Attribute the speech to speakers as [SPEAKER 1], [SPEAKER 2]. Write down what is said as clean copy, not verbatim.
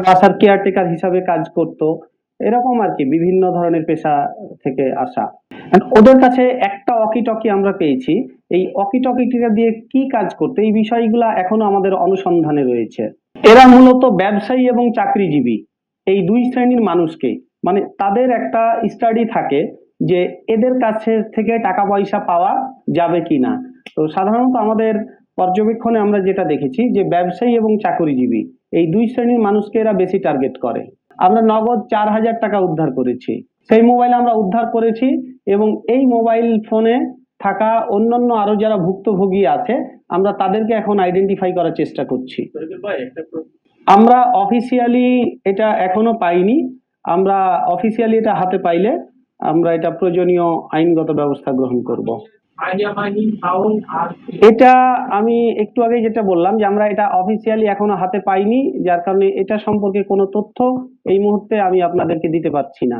[SPEAKER 1] বাসার কেয়ারটেকার হিসাবে কাজ করত, এরকম আর কি বিভিন্ন ধরনের পেশা থেকে আসা। And ওদের কাছে একটা ওয়াকি টকি আমরা পেয়েছি, এই ওয়াকি টকিটা দিয়ে কি কাজ করতে, এই বিষয়গুলা এখনো আমাদের অনুসন্ধানে রয়েছে। এরা মূলত ব্যবসায়ী এবং চাকরিজীবী এই দুই শ্রেণীর মানুষকে, মানে তাদের একটা স্টাডি থাকে যে এদের কাছে থেকে টাকা পয়সা পাওয়া যাবে কিনা। তো সাধারণত আমাদের পর্যবেক্ষণে আমরা যেটা দেখেছি যে ব্যবসায়ী এবং চাকরিজীবী এই দুই শ্রেণীর মানুষকে এরা বেশি টার্গেট করে। আমরা নগদ 4,000 টাকা উদ্ধার করেছি, সেই মোবাইল আমরা উদ্ধার করেছি, এবং এই মোবাইল ফোনে থাকা অন্যান্য আরো যারা ভুক্তভোগী আছে আমরা তাদেরকে এখন আইডেন্টিফাই করার চেষ্টা করছি। আমরা অফিসিয়ালি এটা এখনো পাইনি, আমরা অফিসিয়ালি এটা হাতে পাইলে আমরা এটা প্রয়োজনীয় আইনগত ব্যবস্থা গ্রহণ করব। এটা আমি একটু আগে যেটা বললাম যে আমরা এটা অফিসিয়ালি এখনো হাতে পাইনি, যার কারণে এটা সম্পর্কে কোনো তথ্য এই মুহূর্তে আমি আপনাদেরকে দিতে পারছি না।